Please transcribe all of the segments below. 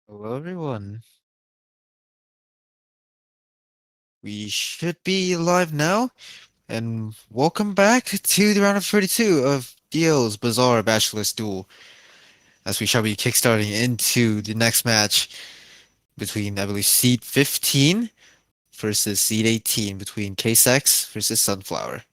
Hello, everyone. We should be live now, and welcome back to the round of 32 of Duel's Bizarre Badgeless Duel, as we shall be kickstarting into the next match between, I believe, Seed 15 versus Seed 18 between K-Sex versus Sunflower.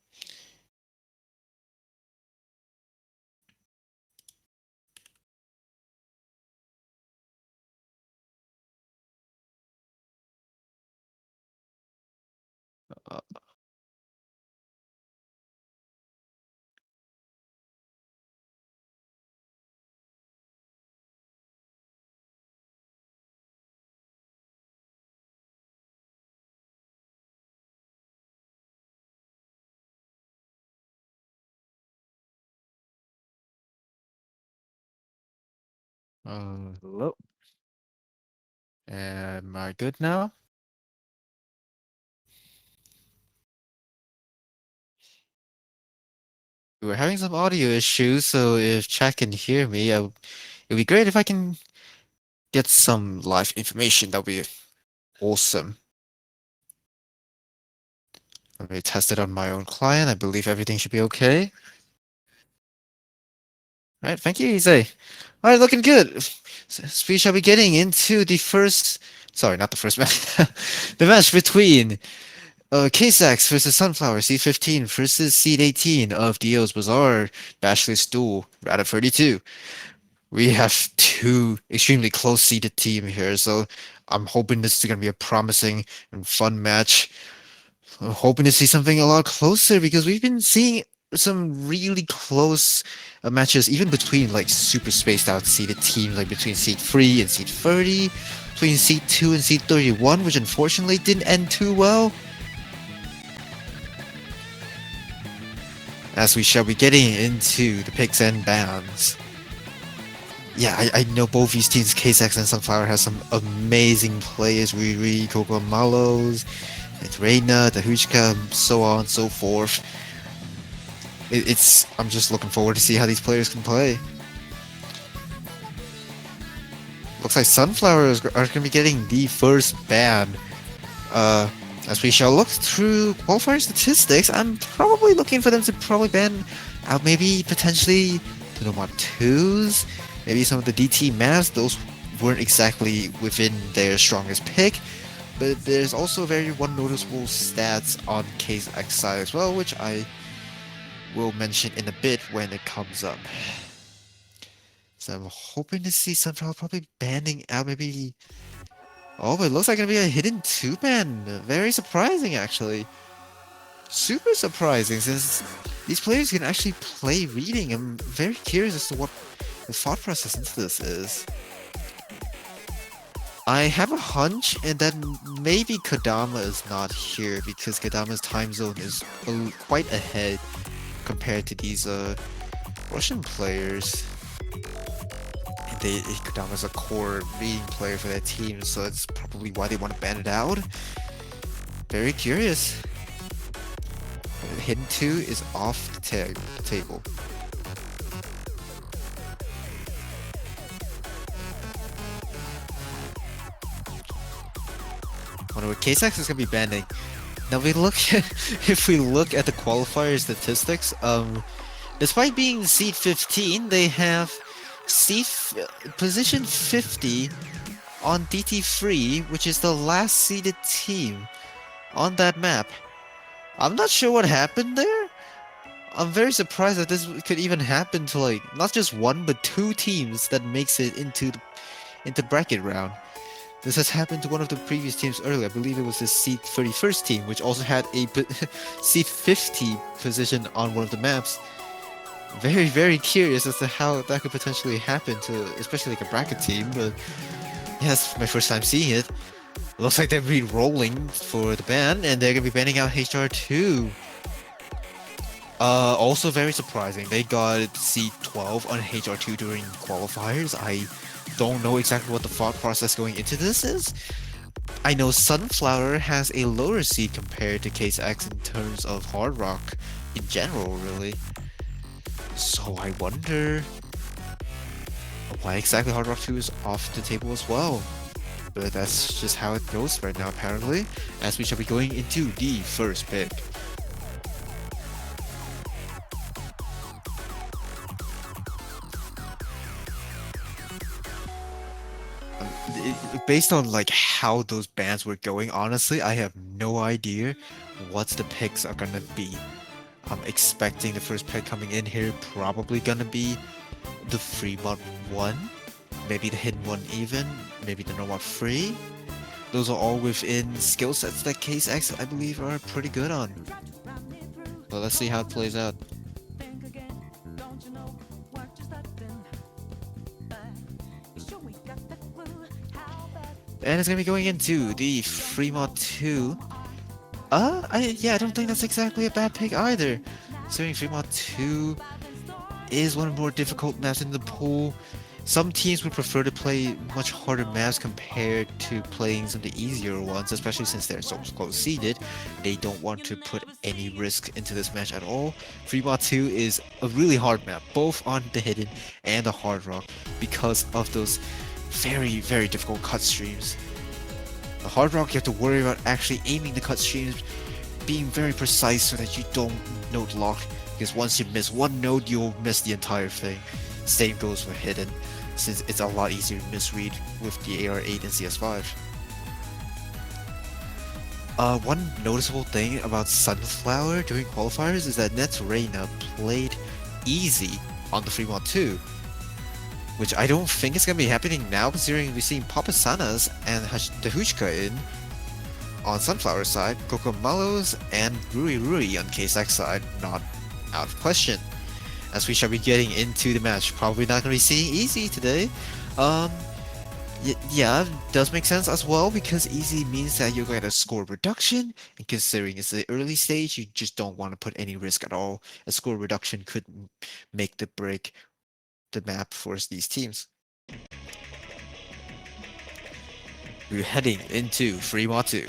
Uh, hello. Am I good now? We're having some audio issues, so if chat can hear me, it'd be great if I can get some live information. That'd be awesome. Let me test it on my own client. I believe everything should be okay. All right, thank you, Ise. All right, looking good. We shall be getting into the first, sorry, not the first match, the match between K-Sax versus Sunflower, Seed 15 versus Seed 18 of Dio's Bazaar Bashless Duel, out of 32. We have two extremely close-seeded team here, so I'm hoping this is going to be a promising and fun match. I'm hoping to see something a lot closer because we've been seeing some really close matches, even between like super spaced out seeded teams, like between seed 3 and seed 30, between seed 2 and seed 31, which unfortunately didn't end too well. As we shall be getting into the picks and bans. Yeah, I know both these teams, KSX and Sunflower, have some amazing players. Riri, Coco Malos, Reina, the Huchka, so on and so forth. I'm just looking forward to see how these players can play. Looks like Sunflower are going to be getting the first ban. As we shall look through qualifier statistics, I'm probably looking for them to probably ban out maybe potentially the Nomad 2s, maybe some of the DT maps. Those weren't exactly within their strongest pick, but there's also very one noticeable stats on Case X side as well, which I will mention in a bit when it comes up. So I'm hoping to see Sunflower probably banning out maybe. Oh, but it looks like gonna be a hidden 2-ban. Very surprising, actually. Super surprising, since these players can actually play reading. I'm very curious as to what the thought process into this is. I have a hunch, and then maybe Kodama is not here because Kodama's time zone is quite ahead compared to these Russian players. Kodama's a core reading player for that team, so that's probably why they want to ban it out. Very curious. Hidden 2 is off the table. I wonder what KSX is gonna be banning. Now if we look at the qualifier statistics, despite being seed 15, they have position 50 on DT3, which is the last seeded team on that map. I'm not sure what happened there. I'm very surprised that this could even happen to like not just one but two teams that makes it into bracket round. This has happened to one of the previous teams earlier. I believe it was the seed 31st team, which also had a seed 50 position on one of the maps. Very, very curious as to how that could potentially happen to, especially like a bracket team. But yes, my first time seeing it. Looks like they're re-rolling for the ban, and they're gonna be banning out HR2. Also very surprising. They got seed 12 on HR2 during qualifiers. I don't know exactly what the thought process going into this is. I know Sunflower has a lower seed compared to Case X in terms of Hard Rock in general, really. So I wonder why exactly Hard Rock 2 is off the table as well. But that's just how it goes right now, apparently, as we shall be going into the first pick. Based on like how those bands were going, honestly, I have no idea what the picks are gonna be. I'm expecting the first pick coming in here probably gonna be the free mod 1, maybe the hidden one even, maybe the normal free. Those are all within skill sets that Case X, I believe, are pretty good on. But let's see how it plays out. And it's gonna be going into the free mod 2. I don't think that's exactly a bad pick either. Considering free mod 2 is one of the more difficult maps in the pool. Some teams would prefer to play much harder maps compared to playing some of the easier ones, especially since they're so close seeded. They don't want to put any risk into this match at all. Free mod 2 is a really hard map, both on the hidden and the hard rock, because of those very, very difficult cut streams. The hard rock, you have to worry about actually aiming the cut streams, being very precise so that you don't node lock, because once you miss one node, you'll miss the entire thing. Same goes for hidden, since it's a lot easier to misread with the AR8 and CS5. One noticeable thing about Sunflower during qualifiers is that Nets Reyna played easy on the free mod 2, which I don't think is going to be happening now, considering we've seen Papasanas and the Huchka in on Sunflower side, Kokomalos and Rui Rui on KSX side, not out of question. As we shall be getting into the match, probably not going to be seeing easy today. Yeah, does make sense as well, because easy means that you're going to score reduction, and considering it's the early stage, you just don't want to put any risk at all. A score reduction could make the break the map for these teams. We're heading into free mod 2.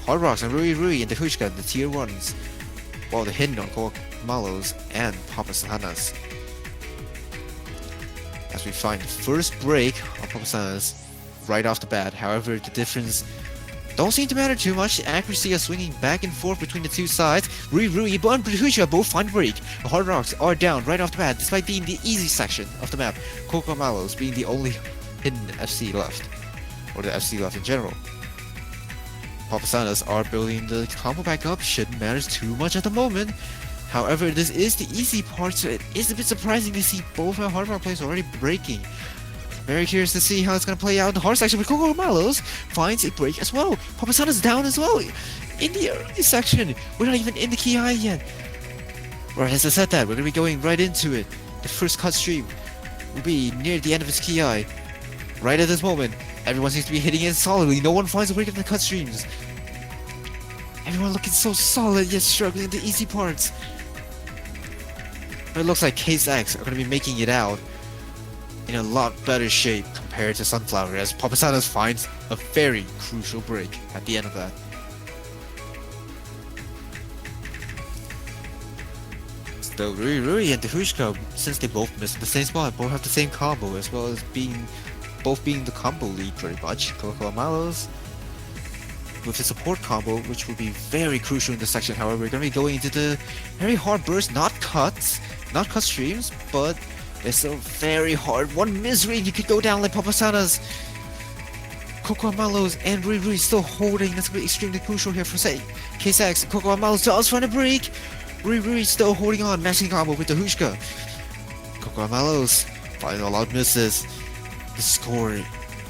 Hard Rocks and Rui Rui and the Huchka in the tier 1s, while the hidden on Malos and Papasanas. As we find the first break on Papasanas right off the bat. However, the difference don't seem to matter too much. The accuracy of swinging back and forth between the two sides. Rui Rui and Huchka both find break. The Hard Rocks are down right off the bat, despite being the easy section of the map. Kokomalos being the only hidden FC left, or the FC left in general. Papasanas are building the combo back up, shouldn't matter too much at the moment. However, this is the easy part, so it is a bit surprising to see both our Hard Rock players already breaking. Very curious to see how it's going to play out in the hard section, but Kokomalos finds a break as well. Papasanas down as well in the early section. We're not even in the key high yet. Right, as I said that, we're going to be going right into it. The first cut stream will be near the end of its key high. Right at this moment, everyone seems to be hitting it solidly. No one finds a break in the cut streams. Everyone looking so solid, yet struggling in the easy parts. But it looks like Case X are going to be making it out in a lot better shape compared to Sunflower, as Papasanas finds a very crucial break at the end of that. So Rui Rui and the Huchka, since they both missed the same spot, both have the same combo, as well as both being the combo lead pretty much. Kokomalos with the support combo, which will be very crucial in this section. However, we're going to be going into the very hard burst, not cut streams, but it's still very hard. One misread, you could go down like Papasanas. Kokomalos and Rui Rui still holding. That's going to be extremely crucial here for Case X. Kokomalos does find a break. Rui Rui still holding on, matching combo with the Huchka. Kokomalos finding a lot of misses. The score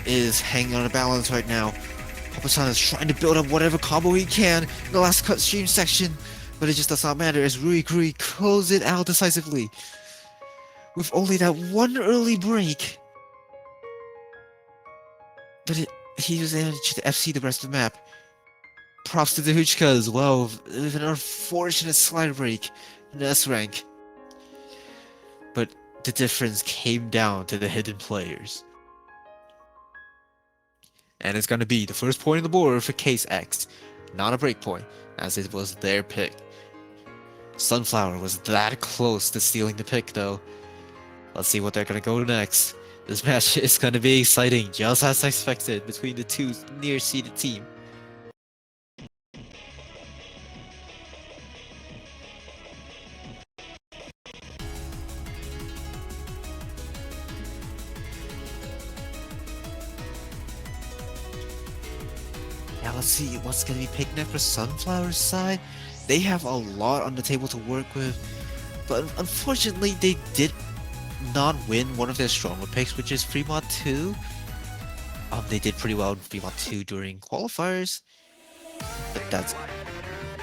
is hanging on a balance right now. Papasanas trying to build up whatever combo he can in the last cut stream section, but it just does not matter as Rui Rui closes it out decisively. With only that one early break. But he was able to FC the rest of the map. Props to the Huchka as well, with an unfortunate slide break in the S rank. But the difference came down to the hidden players. And it's going to be the first point on the board for Case X. Not a break point, as it was their pick. Sunflower was that close to stealing the pick though. Let's see what they're going to go next. This match is gonna be exciting, just as expected, between the two near-seeded team. Now let's see what's gonna be picking up for Sunflower's side. They have a lot on the table to work with, but unfortunately they did not win one of their stronger picks, which is Fremont 2. They did pretty well in Fremont 2 during qualifiers, but that's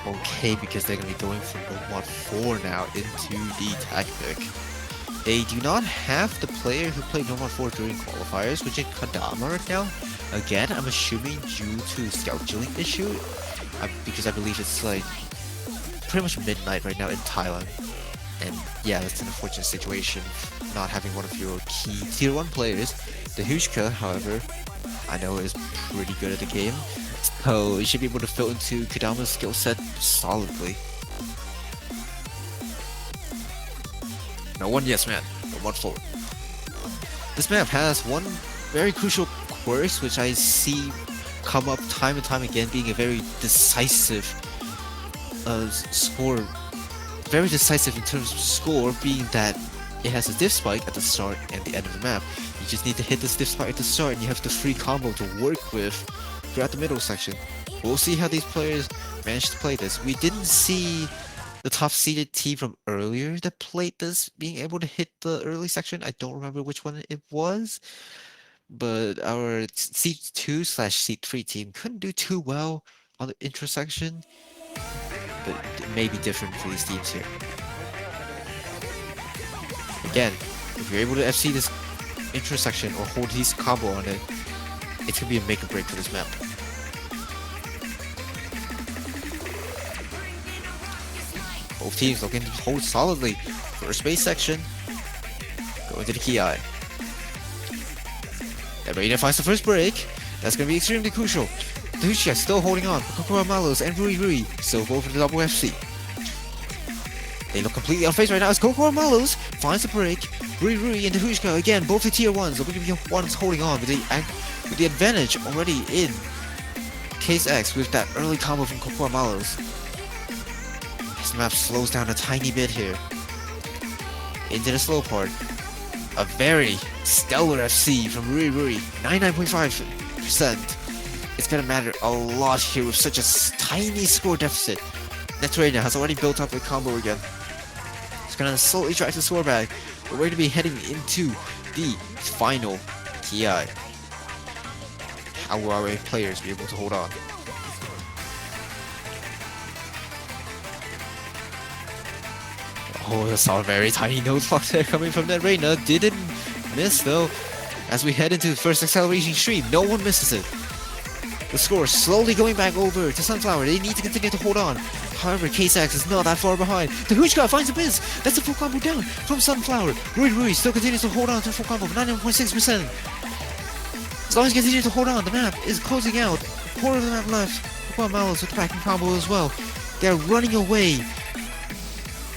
okay because they're gonna be going from Fremont 4 now into the tactic. They do not have the player who played Nomad 4 during qualifiers, which is Kadama right now. Again, I'm assuming due to scheduling issue, because I believe it's like pretty much midnight right now in Thailand. And yeah, that's an unfortunate situation, not having one of your key tier 1 players. The Hushka, however, I know is pretty good at the game, so he should be able to fit into Kadama's skill set solidly. No one yes man, no one forward. This map has one very crucial quirk which I see come up time and time again, being a very decisive score. Very decisive in terms of score, being that it has a diff spike at the start and the end of the map. You just need to hit this diff spike at the start and you have the free combo to work with throughout the middle section. We'll see how these players manage to play this. We didn't see the top seeded team from earlier that played this being able to hit the early section. I don't remember which one it was, but our seed 2 / seed 3 team couldn't do too well on the intro section, but it may be different for these teams here. Again, if you're able to FC this intro section or hold his combo on it, it's gonna be a make or break for this map. Both teams looking to hold solidly. First base section, going to the Ki. Reina finds the first break. That's going to be extremely crucial. The Hushka still holding on. Kokoro Malos and Rui Rui still both in the double FC. They look completely unfazed right now as Kokoro Malos finds the break. Rui Rui and the Hushka again, both the tier 1s. The tier 1s holding on with the advantage already in Case X with that early combo from Kokoro Malos. This map slows down a tiny bit here. Into the slow part. A very stellar FC from Rui Rui, 99.5%. It's gonna matter a lot here with such a tiny score deficit. Netrena has already built up a combo again. It's gonna slowly track the score back. We're going to be heading into the final Ki. How will our players be able to hold on? Oh, I saw a very tiny nose block there coming from that Reina. Didn't miss though. As we head into the first acceleration stream, no one misses it. The score slowly going back over to Sunflower. They need to continue to hold on. However, K-Sax is not that far behind. The Hushka finds a miss. That's a full combo down from Sunflower. Rui Rui still continues to hold on to the full combo of 99.6%. As long as he continues to hold on, the map is closing out. Quarter of the map left. Pokemon Malos with the backing combo as well. They're running away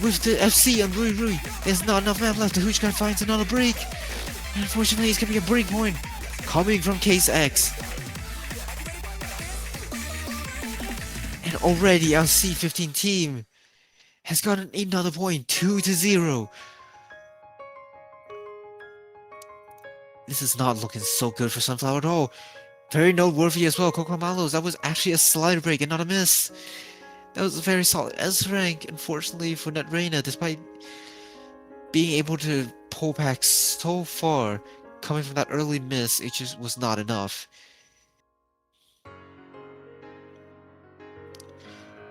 with the FC on Rui Rui. There's not enough map left. The Hushka finds another break. And unfortunately, it's going to be a break point coming from Case X. And already our C15 team has gotten another point, 2-0. This is not looking so good for Sunflower at all. Very noteworthy as well, Coco Malos. That was actually a slider break and not a miss. That was a very solid S rank, unfortunately, for Netrena, despite being able to pull back so far. Coming from that early miss, it just was not enough.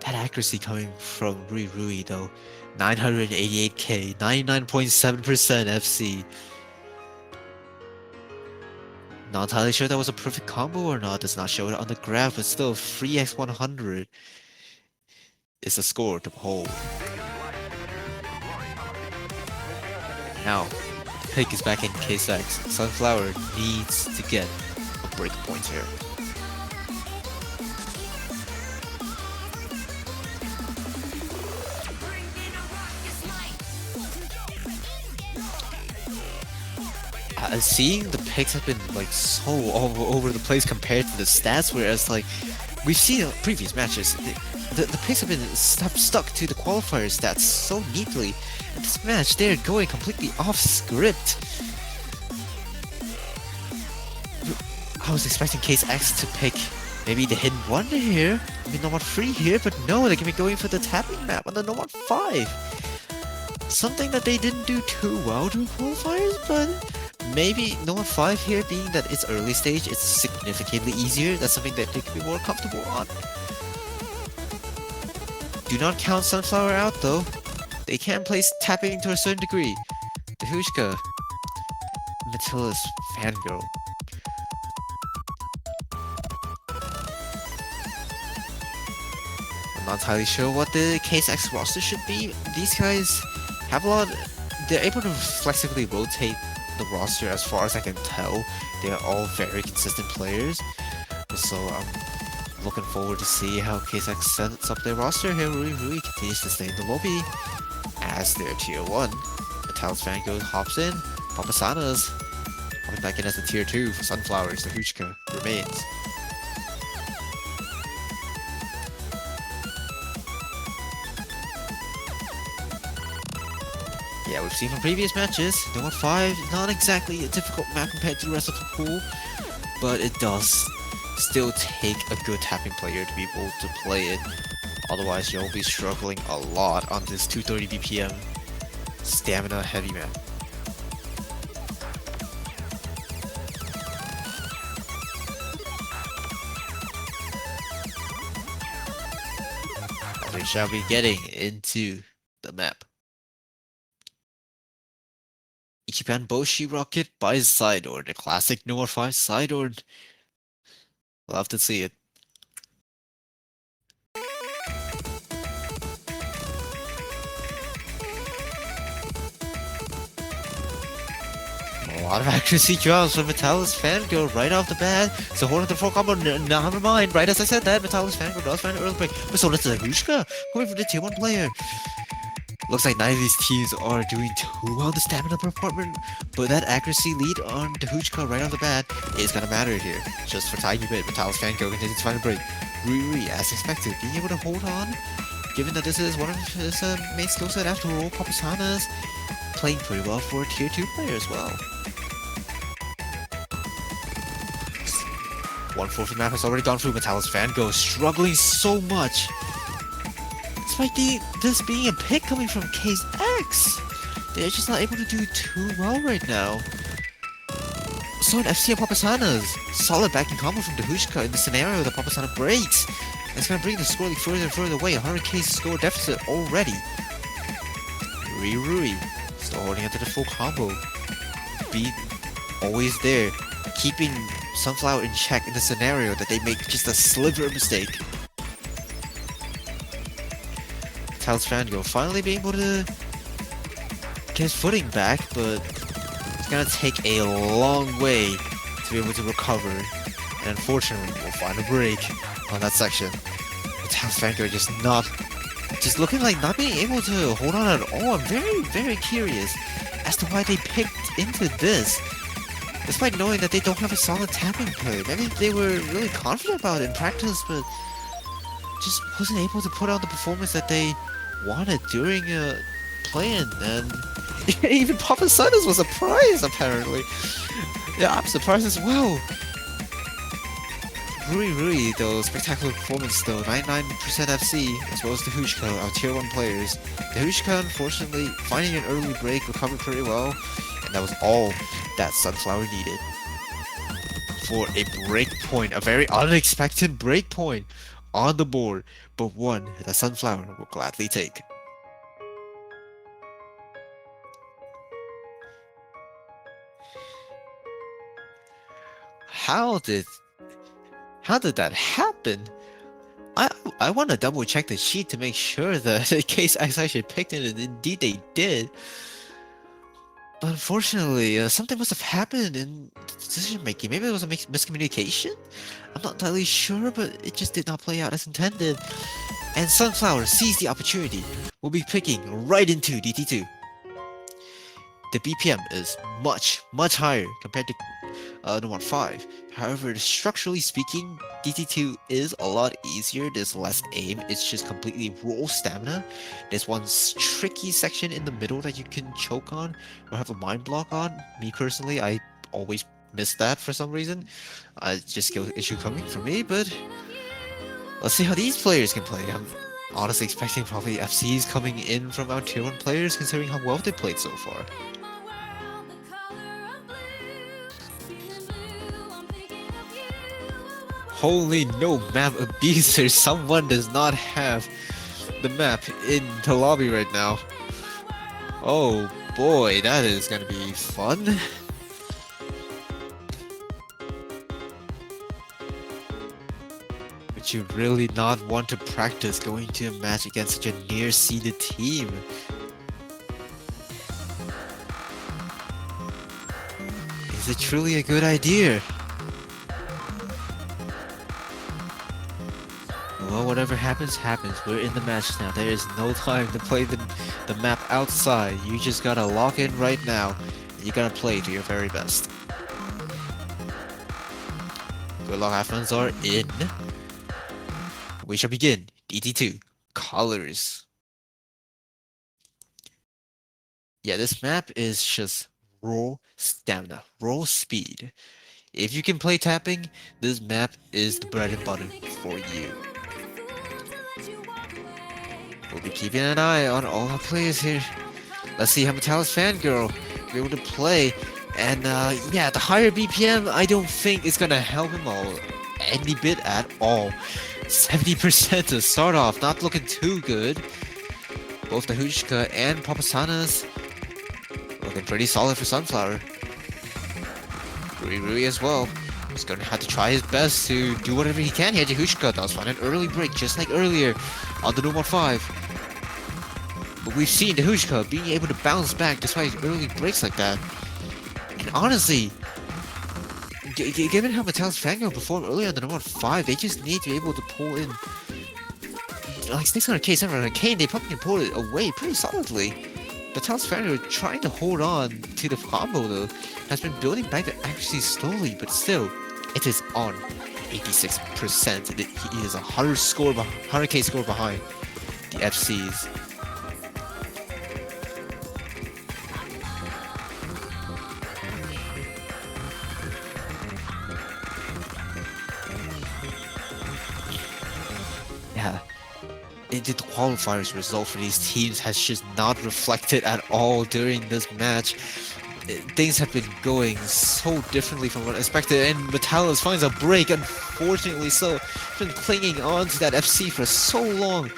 That accuracy coming from Rui Rui though, 988k, 99.7% FC. Not entirely sure that was a perfect combo or not, does not show it on the graph, but still 3x100 is the score to hold. Now, the pick is back in K6. Sunflower needs to get a break point here. Seeing the picks have been like so all over the place compared to the stats, whereas like we've seen in previous matches, the picks have been stuck to the qualifier stats so neatly. In this match, they're going completely off script. I was expecting Case X to pick maybe the hidden wonder here, maybe No 3 here, but no, they're gonna be going for the tapping map on the No 5. Something that they didn't do too well during qualifiers, but maybe No 5 here, being that it's early stage, it's significantly easier. That's something that they could be more comfortable on. Do not count Sunflower out though. They can place tapping to a certain degree. The Hushka. Matilla's fangirl. I'm not entirely sure what the Case X roster should be. These guys have a lot. They're able to flexibly rotate the roster as far as I can tell. They're all very consistent players. So I'm looking forward to see how Case X sets up their roster here. Rui continues to stay in the lobby as their tier 1. Metal's Fangirl hops in. Papasana's hopping back in as a tier 2 for Sunflowers. The Huchka remains. Yeah, we've seen from previous matches, No 5 is not exactly a difficult map compared to the rest of the pool, but it does still take a good tapping player to be able to play it. Otherwise, you'll be struggling a lot on this 230 BPM stamina heavy map. As we shall be getting into the map. Ichiban Boshi Rocket by Sidord, the classic No 5 Sidord. Love to see it. A lot of accuracy drops from Metalis Fangirl right off the bat. So holding the 4 combo, never mind. Right as I said that, Metalis Fangirl does find an early break. But so does the Hushka, going for the tier 1 player. Looks like neither of these teams are doing too well in the stamina department, but that accuracy lead on the Huchka right off the bat is gonna matter here. Just for a tiny bit, Metalis Fangirl continues to find a break. Riri, as expected, being able to hold on, given that this is one of his main skill set after all. Papasana's playing pretty well for a tier 2 player as well. 1/4 of the map has already gone through. Metalis Fangirl struggling so much. Despite this being a pick coming from Case X, they're just not able to do too well right now. So an FC and Papasana's solid backing combo from the Hushka in the scenario that Papasana breaks. It's gonna bring the score lead further and further away. 100k score deficit already. Rui still holding onto the full combo. Beat always there, keeping Sunflower in check in the scenario that they make just a sliver of mistake. Tails Fangirl finally being able to get his footing back, but it's gonna take a long way to be able to recover. And unfortunately, we'll find a break on that section. Tails Fangirl just looking like not being able to hold on at all. I'm very, very curious as to why they picked into this. Despite knowing that they don't have a solid tapping play. Maybe they were really confident about it in practice, but just wasn't able to put out the performance that they wanted during playing, and even Papa Sundays was surprised apparently. Yeah, I'm surprised as well. Rui though, spectacular performance though, 99% FC, as well as the Hushka, our tier 1 players. The Hushka unfortunately finding an early break, recovered pretty well, and that was all that Sunflower needed for a break point, a very unexpected break point on the board, but one that Sunflower will gladly take. How did that happen? I want to double check the sheet to make sure that the Case X actually picked it, and indeed they did. But unfortunately, something must have happened in decision making. Maybe it was a miscommunication? I'm not entirely sure, but it just did not play out as intended. And Sunflower sees the opportunity. We'll be picking right into DT2. the BPM is much higher compared to Nomad 5. However, structurally speaking, DT2 is a lot easier. There's less aim. It's just completely raw stamina. There's one tricky section in the middle that you can choke on or have a mind block on. Me personally, I always miss that for some reason. It's just skill issue coming from me, but let's see how these players can play. I'm honestly expecting probably FCs coming in from our tier 1 players considering how well they played so far. Holy no, map abuser, someone does not have the map in the lobby right now. Oh boy, that is gonna be fun. Would you really not want to practice going to a match against such a near-seeded team? Is it truly a good idea? Well, whatever happens, happens. We're in the match now. There is no time to play the map outside. You just gotta lock in right now. You gotta play to your very best. Good luck, our friends are in. We shall begin. DT2. Colors. Yeah, this map is just raw stamina, raw speed. If you can play tapping, this map is the bread and butter for you. We'll be keeping an eye on all our players here. Let's see how Metallus Fangirl will be able to play. And yeah, the higher BPM, I don't think is gonna help him all any bit at all. 70% to start off, not looking too good. Both the Hushka and Papasanas looking pretty solid for Sunflower. Rui as well. He's gonna have to try his best to do whatever he can here. Jahushka does find an early break, just like earlier on the Nomad 5. But we've seen Jahushka being able to bounce back despite early breaks like that. And honestly, given how Metallus Fangirl performed earlier on the Nomad 5, they just need to be able to pull in like 600k, 700k, they probably can pull it away pretty solidly. Metallus Fangirl trying to hold on to the combo though, has been building back the accuracy slowly, but still, it is on 86%. He is 100k score behind the FCs. Yeah, the qualifiers result for these teams has just not reflected at all during this match. Things have been going so differently from what I expected, and Metallus finds a break, unfortunately so. Been clinging on to that FC for so long.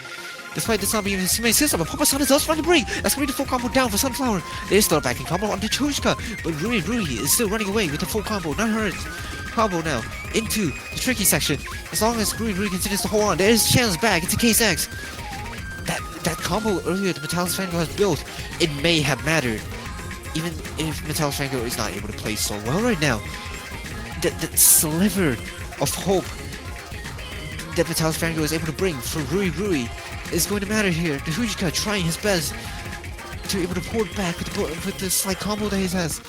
Despite this not being his teammate system, but Papasana does find a break. That's going to be the full combo down for Sunflower. There's still a backing combo on Chushka, but Rui is still running away with the full combo. Not hurt. Combo now into the tricky section. As long as Rui continues to hold on, there's chance back into Case X. That combo earlier that Metallus Fangirl has built, it may have mattered. Even if Metallus Fangirl is not able to play so well right now, that sliver of hope that Metallus Fangirl is able to bring for Rui is going to matter here. The Hujika trying his best to be able to pull it back with the slight combo that he has.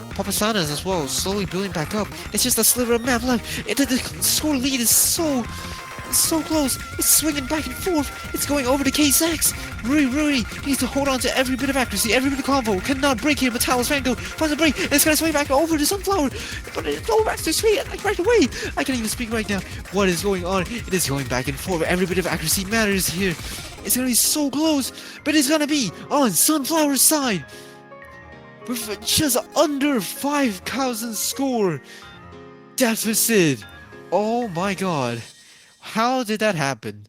Papasanas as well, slowly building back up. It's just a sliver of map left. The score lead is so close. It's swinging back and forth. It's going over to KSX. Rui needs to hold on to every bit of accuracy, every bit of combo. Cannot break here. Metallus Fangirl finds a break. And it's going to swing back over to Sunflower. But it's going back to sweet like right away. I can't even speak right now. What is going on? It is going back and forth. Every bit of accuracy matters here. It's going to be so close. But it's going to be on Sunflower's side. With just under 5,000 score deficit. Oh my god. How did that happen?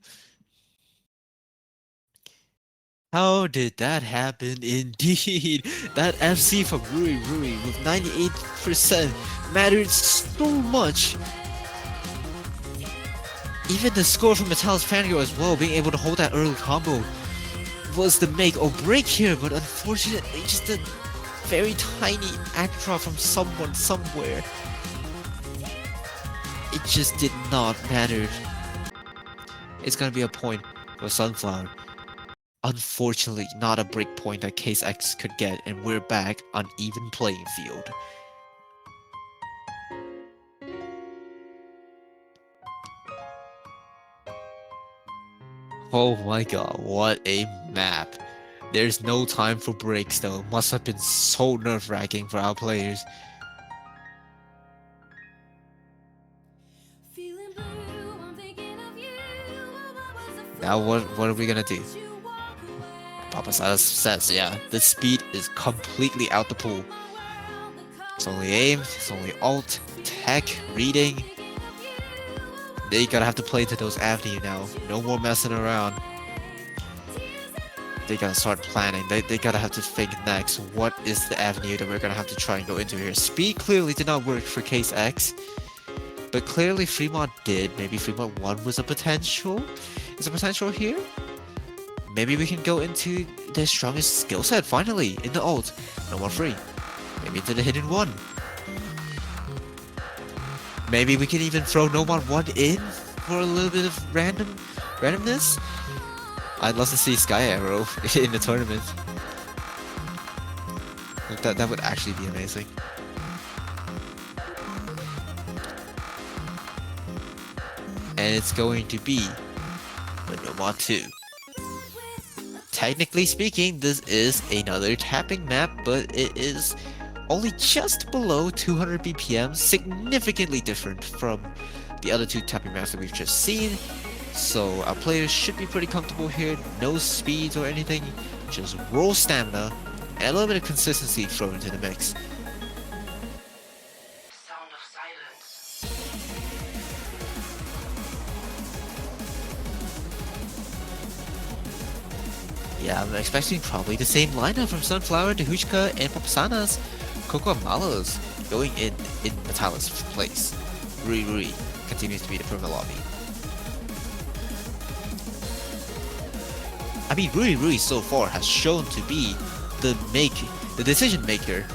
How did that happen indeed? That FC from Rui with 98% mattered so much. Even the score from Metallus Fangirl as well, being able to hold that early combo was the make or break here, but unfortunately just a very tiny act drop from someone somewhere. It just did not matter. It's gonna be a point for Sunflower. Unfortunately, not a break point that Case X could get, and we're back on even playing field. Oh my god, what a map. There's no time for breaks though. Must have been so nerve-wracking for our players. Now what are we gonna do? Papa says, yeah, the speed is completely out the pool. It's only aim, it's only alt, tech, reading. They gotta have to play to those avenue now. No more messing around. They gotta start planning. They gotta have to think next. What is the avenue that we're gonna have to try and go into here? Speed clearly did not work for Case X, but clearly Fremont did. Maybe Fremont 1 was a potential. Is a potential here? Maybe we can go into their strongest skill set finally in the ult. No more free. Maybe into the hidden 1. Maybe we can even throw Nomad 1 in for a little bit of randomness. I'd love to see Sky Arrow in the tournament. That would actually be amazing. And it's going to be the Nomad 2. Technically speaking, this is another tapping map, but it is only just below 200 BPM, significantly different from the other two tapping maps that we've just seen. So our players should be pretty comfortable here, no speeds or anything, just raw stamina and a little bit of consistency thrown into the mix. Sound of silence. Yeah, I'm expecting probably the same lineup from Sunflower, Dehuchka, and Papasanas. Coco Malos going in Metallis' place. Rui continues to be the perma lobby. I mean, Rui so far has shown to be the decision maker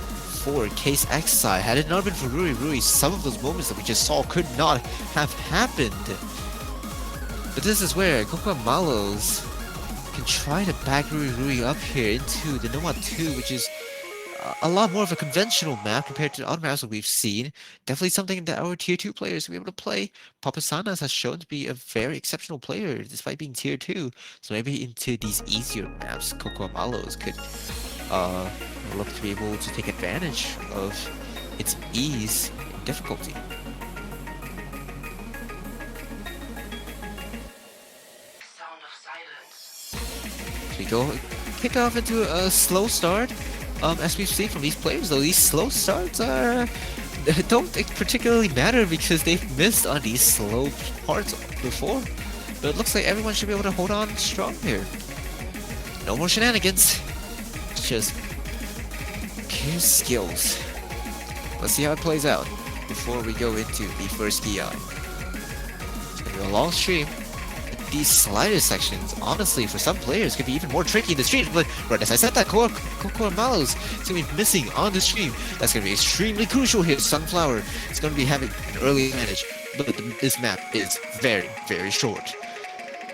for Case X side. Had it not been for Rui, some of those moments that we just saw could not have happened. But this is where Coco Malos can try to back Rui up here into the Nomad 2, which is a lot more of a conventional map compared to the other maps that we've seen. Definitely something that our tier 2 players will be able to play. Papasanas has shown to be a very exceptional player despite being tier 2. So maybe into these easier maps, Coco Malos could look to be able to take advantage of its ease and difficulty. Sound of silence. We go kick off into a slow start. As we've seen from these players, though, these slow starts don't particularly matter because they've missed on these slow parts before. But it looks like everyone should be able to hold on strong here. No more shenanigans. Just pure skills. Let's see how it plays out before we go into the first key on. It's gonna be a long stream. These slider sections, honestly, for some players, could be even more tricky in the stream. But right as I said that, Coco Malos is going to be missing on the stream. That's going to be extremely crucial here. Sunflower is going to be having an early advantage. But this map is very, very short.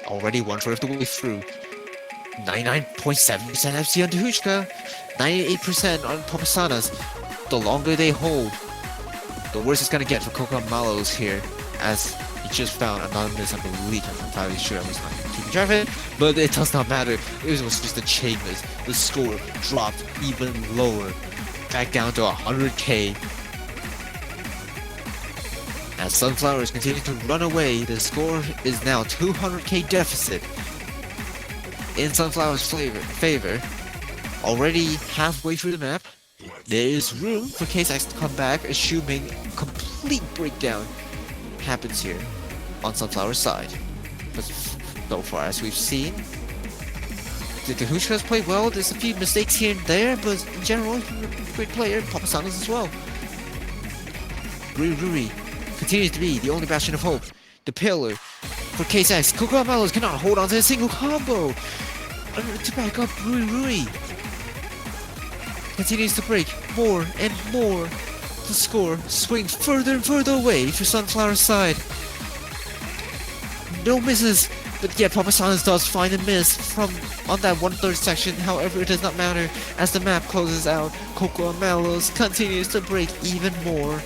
Already 1/4 of the way through. 99.7% FC on Dehuchka. 98% on Papasanas. The longer they hold, the worse it's going to get for Coco Malos here. As he just found anonymous, I believe. I'm not entirely sure. I was not keeping track of it, but it does not matter. It was just a chain miss. The score dropped even lower, back down to 100k. As Sunflowers continue to run away, the score is now 200k deficit in Sunflower's favor. Already halfway through the map, there is room for Case X to come back, assuming complete breakdown happens here on Sunflower's side. But so far as we've seen, the Dehuchka has played well. There's a few mistakes here and there, but in general, he's a great player. Papasanas as well. Rui continues to be the only bastion of hope. The pillar for Case X. Coco Malos cannot hold on to a single combo. To back up Rui continues to break more and more. The score swings further and further away for Sunflower's side. No misses But yeah, Papa Silence does find a miss from on that 1/3 section. However, it does not matter as the map closes out. Coco and Mallows continues to break even more.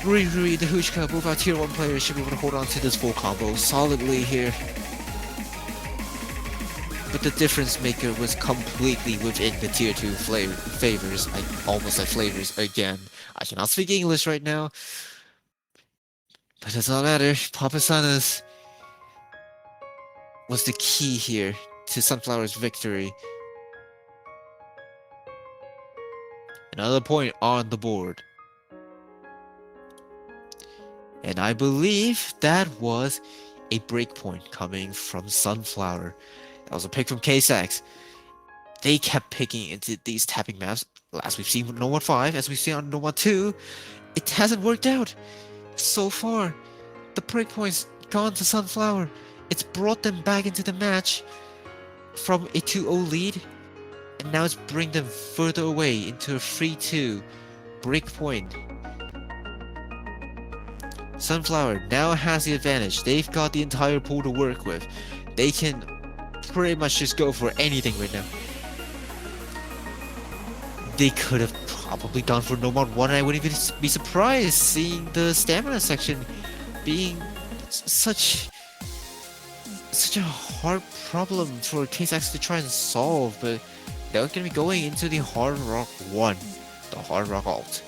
Riri, the Hushka, both our tier 1 players should be able to hold on to this full combo solidly here. But the difference maker was completely within the tier 2 favors. I almost said flavors again. I cannot speak English right now. But it does not matter. Papa Silence was the key here to Sunflower's victory. Another point on the board. And I believe that was a breakpoint coming from Sunflower. That was a pick from K-Sax. They kept picking into these tapping maps. As we've seen with No 1 5, as we've seen on No 1 2, it hasn't worked out so far. The breakpoint's gone to Sunflower. It's brought them back into the match from a 2-0 lead, and now it's bringing them further away into a 3-2 breakpoint. Sunflower now has the advantage. They've got the entire pool to work with. They can pretty much just go for anything right now. They could have probably gone for No 1 1, and I wouldn't even be surprised seeing the stamina section being such a hard problem for K-Sax to try and solve, but they're going to be going into the Hard Rock 1, the Hard Rock alt.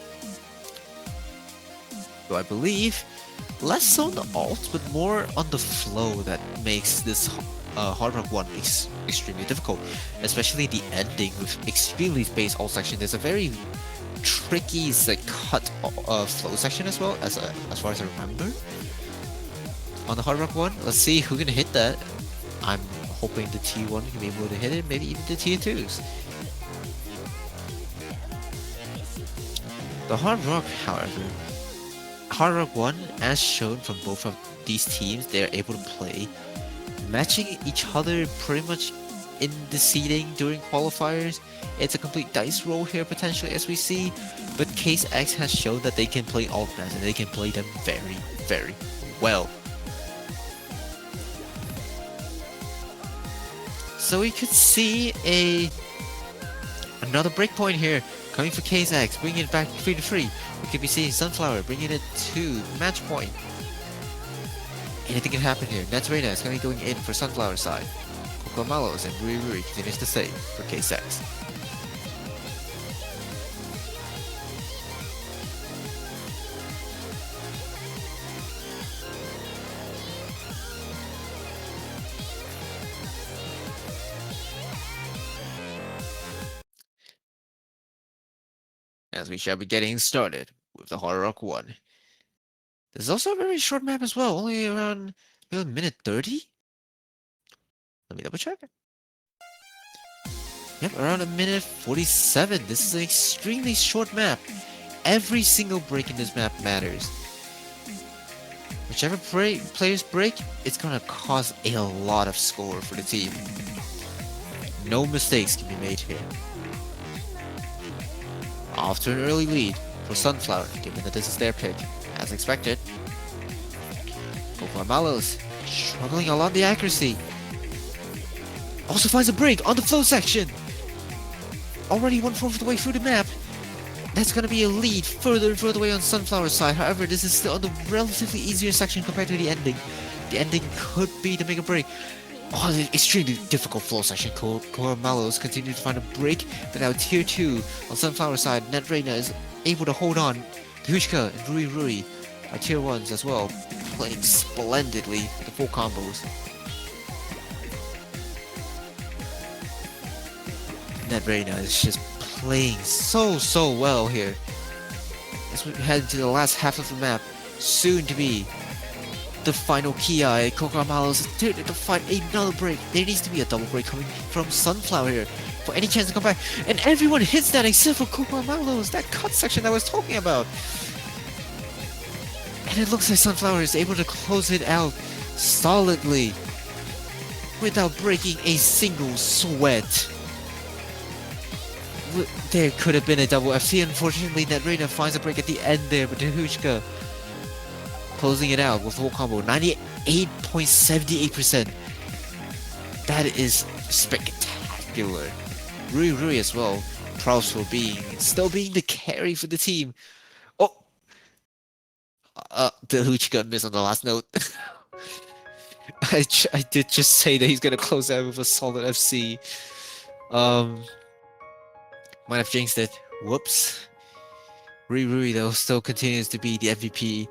So I believe less so on the alt, but more on the flow that makes this Hard Rock 1 extremely difficult, especially the ending with extremely spaced alt section. There's a very tricky cut flow section as well, as far as I remember. On the Hard Rock 1, let's see who can hit that. I'm hoping the T1 can be able to hit it, maybe even the Tier 2s. The Hard Rock, however, Hard Rock 1, as shown from both of these teams, they are able to play, matching each other pretty much in the seeding during qualifiers. It's a complete dice roll here potentially, as we see, but Case X has shown that they can play alt maps and they can play them very, very well. So we could see another breakpoint here coming for Case X, bringing it back 3-3. We could be seeing Sunflower bringing it to match point. Anything can happen here. Netrena is going to be going in for Sunflower side. Coco Malos and Ruri continues to save for Case X. As we shall be getting started with the Hard Rock 1. There's also a very short map as well, only around a minute 30? Let me double check. Yep, around a minute 47. This is an extremely short map. Every single break in this map matters. Whichever players break, it's gonna cause a lot of score for the team. No mistakes can be made here. Off to an early lead for Sunflower, given that this is their pick, as expected. Coco Malos struggling along the accuracy. Also finds a break on the flow section. Already 1/4 of the way through the map. That's going to be a lead further and further away on Sunflower's side. However, this is still on the relatively easier section compared to the ending. The ending could be the make or break. Oh, the extremely difficult flow section. Coco Malos continue to find a break, but now tier 2 on Sunflower's side. Netrena is able to hold on. Hushka and Ruri are tier 1s as well, playing splendidly with the full combos. Netrena is just playing so well here. As we head into the last half of the map, soon to be the final Ki. Coco Malos is to find another break. There needs to be a double break coming from Sunflower here for any chance to come back. And everyone hits that except for Coco Malos, that cut section I was talking about. And it looks like Sunflower is able to close it out solidly without breaking a single sweat. There could have been a double FC. Unfortunately, Netrena finds a break at the end there, but Hushka closing it out with full combo 98.78%. That is spectacular. Rui as well. Props for still being the carry for the team. Oh, the Hooch got missed on the last note. I did just say that he's gonna close out with a solid FC. Might have jinxed it. Whoops. Rui though still continues to be the MVP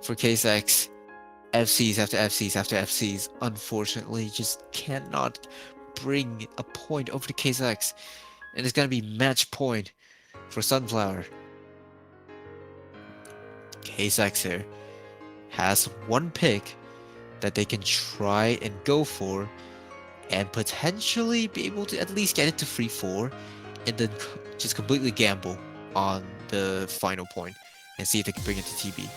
for KSX. FCs after FCs after FCs. Unfortunately, just cannot bring a point over to KSX. And it's gonna be match point for Sunflower. KSX here has one pick that they can try and go for and potentially be able to at least get it to 3-4 and then just completely gamble on the final point and see if they can bring it to TB.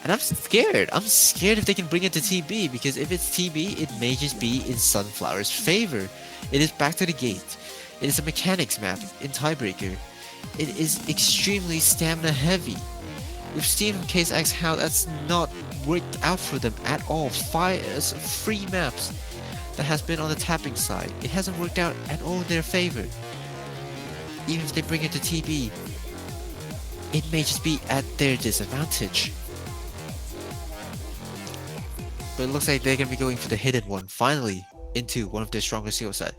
And I'm scared. I'm scared if they can bring it to TB, because if it's TB, it may just be in Sunflower's favor. It is back to the gate. It is a mechanics map in Tiebreaker. It is extremely stamina heavy. We've seen from Case X how that's not worked out for them at all. 3 maps that has been on the tapping side. It hasn't worked out at all in their favor. Even if they bring it to TB, it may just be at their disadvantage. But it looks like they're going to be going for the hidden one, finally, into one of their strongest skill set.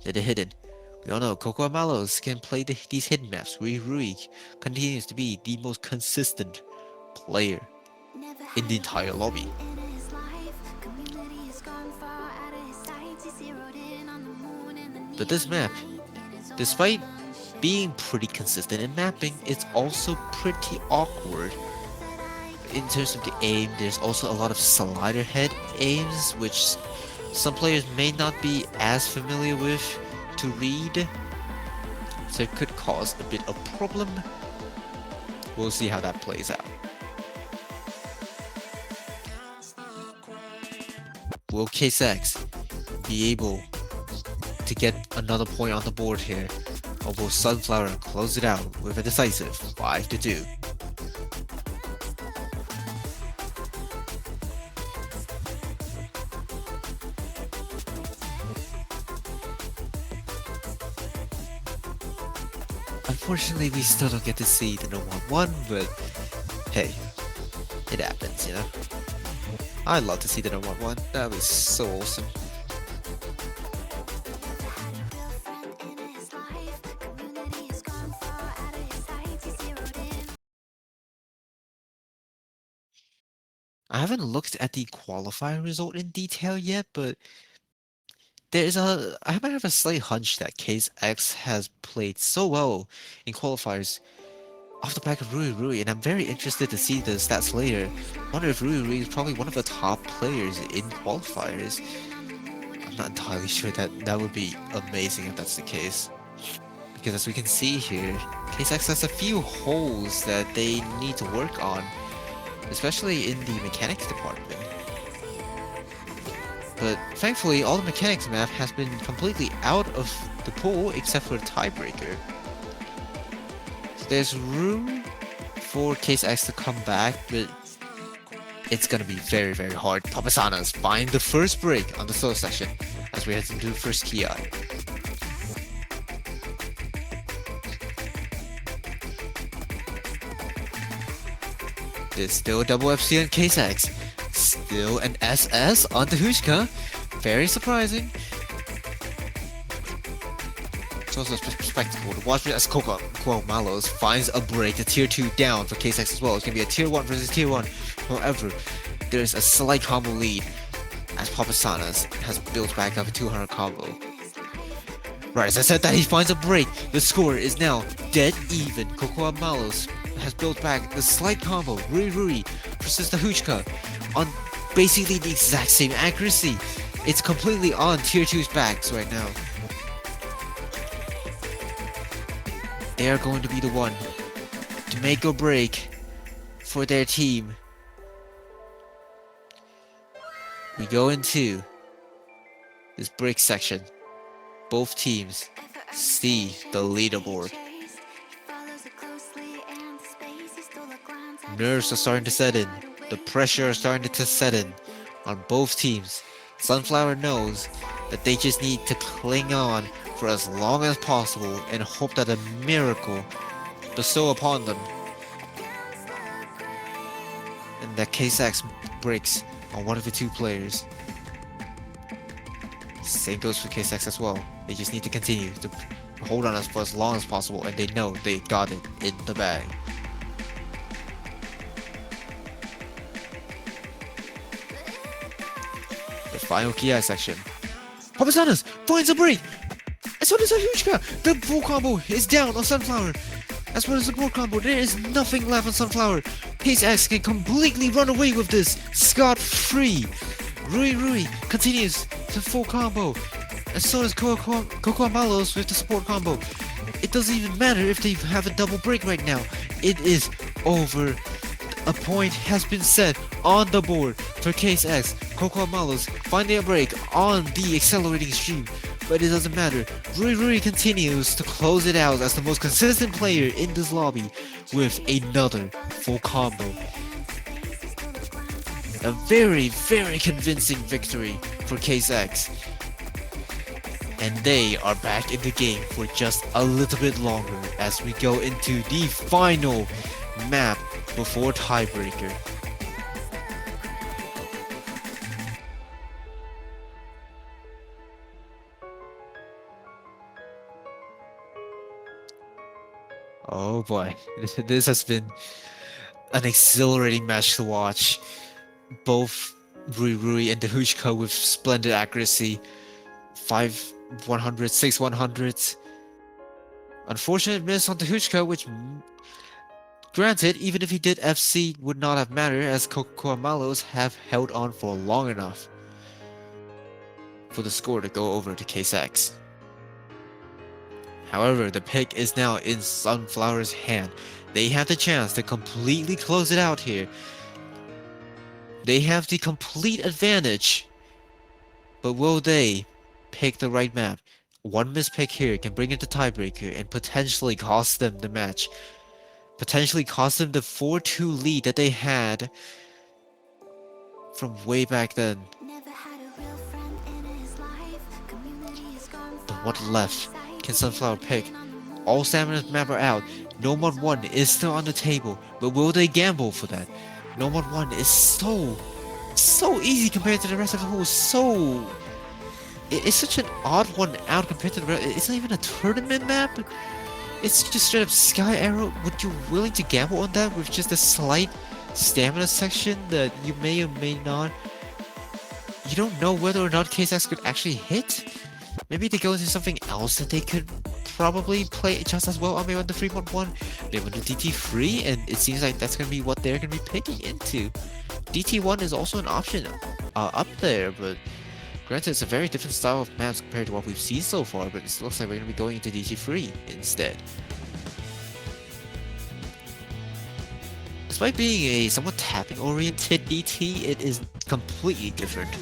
They're the hidden. We all know Coco Malos can play these hidden maps. Rui continues to be the most consistent player in the entire lobby. But this map, despite being pretty consistent in mapping, it's also pretty awkward. In terms of the aim, there's also a lot of slider head aims, which some players may not be as familiar with to read, so it could cause a bit of problem. We'll see how that plays out. Will KSX be able to get another point on the board here, or will Sunflower close it out with a decisive 5-2? Unfortunately, we still don't get to see the No 1-1, but hey, it happens, you know? I'd love to see the No 1-1, that would be so awesome. I haven't looked at the qualifier result in detail yet, but I might have a slight hunch that Case X has played so well in qualifiers off the back of Rui, and I'm very interested to see the stats later. I wonder if Rui is probably one of the top players in qualifiers. I'm not entirely sure that would be amazing if that's the case. Because as we can see here, Case X has a few holes that they need to work on, especially in the mechanics department. But thankfully, all the mechanics map has been completely out of the pool except for the tiebreaker. So there's room for Case X to come back, but it's gonna be very, very hard. Papasanas find the first break on the solo section as we head into the first Ki. There's still a double FC on Case X. Still an SS on the Hushka. Very surprising. It's also spectacle to watch as Coco Malos finds a break, a tier 2 down for KSX as well. It's going to be a tier 1 versus tier 1. However, there's a slight combo lead as Papasanas has built back up a 200 combo. Right, as I said that he finds a break, the score is now dead even. Coco Malos has built back the slight combo. Rui versus the Huchka on basically the exact same accuracy. It's completely on tier 2's backs right now. They are going to be the one to make or break for their team. We go into this break section. Both teams see the leaderboard. Nerves are starting to set in. The pressure is starting to set in on both teams. Sunflower knows that they just need to cling on for as long as possible and hope that a miracle bestow upon them and that K-Sax breaks on one of the two players. Same goes for K-Sax as well. They just need to continue to hold on for as long as possible, and they know they got it in the bag. The final KI section. Papasanas finds a break! And so does Ahushka! The full combo is down on Sunflower! As well as the board combo, there is nothing left on Sunflower. K-Sax can completely run away with this, scot-free. Rui continues to full combo, and so does Coco Malos with the support combo. It doesn't even matter if they have a double break right now. It is over. A point has been set on the board for K-Sax. Coco Malos finding a break on the accelerating stream. But it doesn't matter. Rui continues to close it out as the most consistent player in this lobby with another full combo. A very, very convincing victory for K-Sax. And they are back in the game for just a little bit longer as we go into the final map before tiebreaker. Oh boy, this has been an exhilarating match to watch. Both Rui and Dahushka with splendid accuracy. 5 100, 6 100s. Unfortunate miss on Dahushka, which granted, even if he did FC, would not have mattered as Coco Malos have held on for long enough for the score to go over to K-Sax. However, the pick is now in Sunflower's hand. They have the chance to completely close it out here. They have the complete advantage. But will they pick the right map? One mispick here can bring it to tiebreaker and potentially cost them the match. Potentially cost them the 4-2 lead that they had from way back then. But what left can Sunflower pick? All Stamina's map are out. No 1-1 is still on the table, but will they gamble for that? No 1-1 is so easy compared to the rest of the pool. It's such an odd one out compared to the rest. It's not even a tournament map. It's just straight up Sky Arrow. Would you willing to gamble on that with just a slight stamina section that you may or may not? You don't know whether or not K-Sax could actually hit. Maybe they go into something else that they could probably play just as well. I mean, on the 3.1, they went to DT3, and it seems like that's going to be what they're going to be picking into. DT1 is also an option up there, but granted, it's a very different style of maps compared to what we've seen so far, but it looks like we're going to be going into DT3 instead. Despite being a somewhat tapping-oriented DT, it is completely different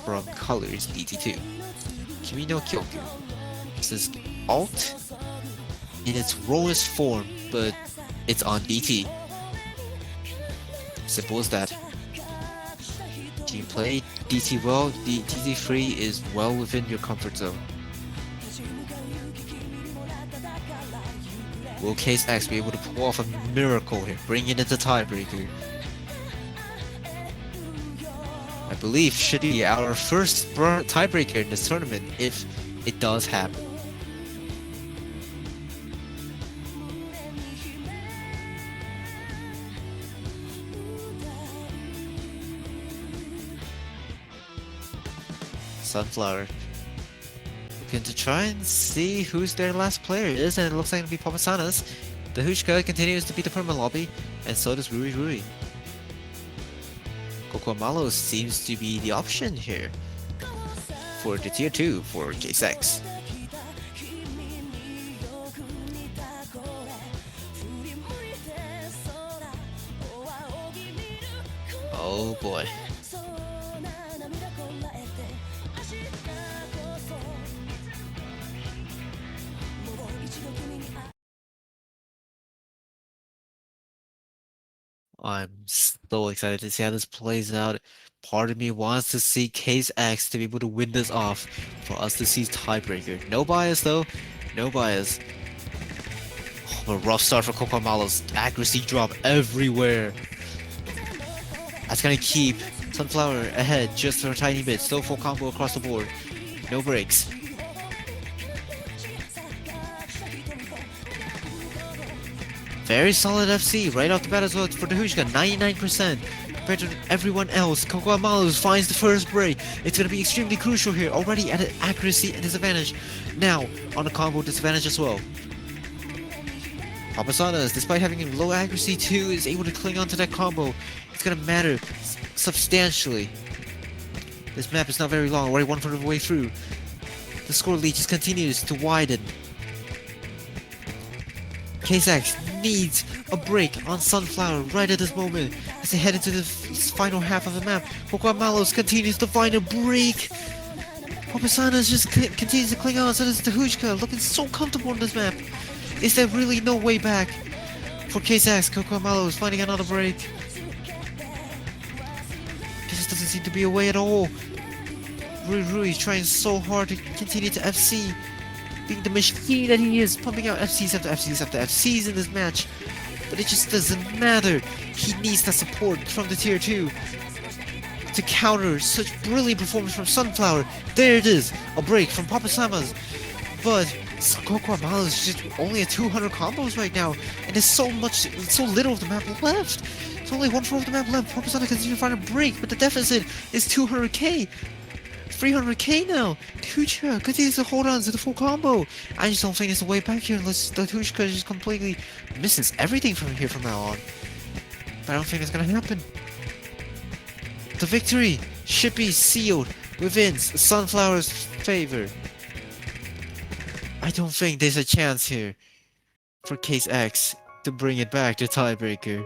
from Color's DT2. Kimi no Kyoku. This is alt in its rawest form, but it's on DT. Simple as that. Do you play DT well? The DT3 is well within your comfort zone. Will K-Sax be able to pull off a miracle here, bringing it into tiebreaker? I believe should be our first tiebreaker in this tournament if it does happen. Sunflower looking to try and see who's their last player is, and it looks like it'll be Papasanas. Dahushka continues to be the perma lobby, and so does Rui. Coco Malos seems to be the option here for the tier 2 for K-Sax. Oh boy. I'm so excited to see how this plays out. Part of me wants to see Case X to be able to win this off for us to see tiebreaker. No bias though. No bias. Oh, a rough start for Kokomalos. Accuracy drop everywhere. That's gonna keep Sunflower ahead just for a tiny bit. Still full combo across the board. No breaks. Very solid FC right off the bat as well for the Hushka, 99% compared to everyone else. Kokomalos finds the first break. It's going to be extremely crucial here, already at an accuracy disadvantage. Now, on a combo disadvantage as well. Papasanas, despite having low accuracy too, is able to cling onto that combo. It's going to matter substantially. This map is not very long, already 1/4 of the way through. The score lead just continues to widen. K-Sax needs a break on Sunflower right at this moment as they head into the final half of the map. Kokomalos continues to find a break. Papasanas just continues to cling on, so does Tahushka, looking so comfortable in this map. Is there really no way back for K-Sax? Kokomalos finding another break. There just doesn't seem to be a way at all. Rui trying so hard to continue to FC. Being the machine that he is, pumping out FCs after FCs after FCs in this match. But it just doesn't matter. He needs that support from the tier 2 to counter such brilliant performance from Sunflower. There it is, a break from Papasamas. But Kokomalos is just only at 200 combos right now, and there's so little of the map left. There's only 1/4 of the map left. Papasana continues to find a break, but the deficit is 200k. 300k now. Tuchka continues to hold on to the full combo. I just don't think there's a way back here unless the Tuchka just completely misses everything from here from now on. But I don't think it's gonna happen. The victory should be sealed within Sunflower's favor. I don't think there's a chance here for Case X to bring it back to tiebreaker.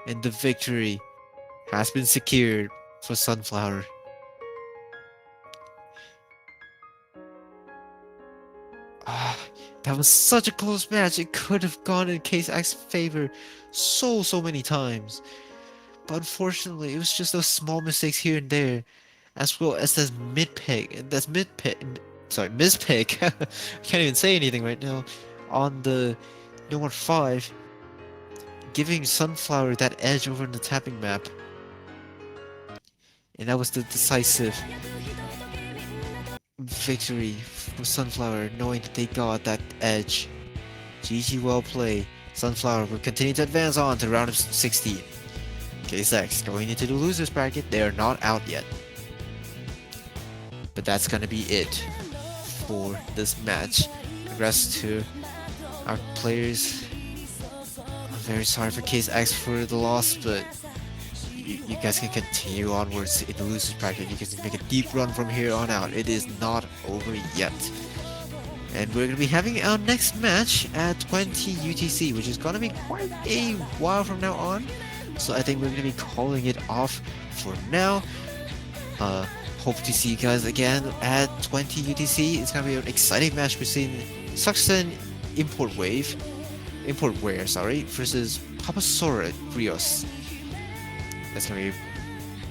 And the victory has been secured for Sunflower. That was such a close match. It could have gone in Case X's favor so many times. But unfortunately, it was just those small mistakes here and there, as well as this mispick. I can't even say anything right now. On the No 5, giving Sunflower that edge over in the tapping map. And that was the decisive victory for Sunflower, knowing that they got that edge. GG, well played. Sunflower will continue to advance on to round of 16. KSX going into the losers bracket. They are not out yet, but that's gonna be it for this match. Congrats to our players. I'm very sorry for KSX for the loss, but you guys can continue onwards in the losers bracket. You can make a deep run from here on out. It is not over yet. And we're going to be having our next match at 20 UTC, which is going to be quite a while from now on. So I think we're going to be calling it off for now. Hope to see you guys again at 20 UTC. It's going to be an exciting match between Suxen Importware, versus Papasora Rios. That's going to be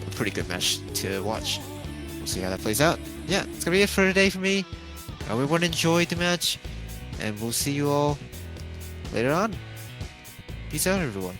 a pretty good match to watch. We'll see how that plays out. Yeah, it's going to be it for today for me. Everyone enjoyed the match, and we'll see you all later on. Peace out, everyone.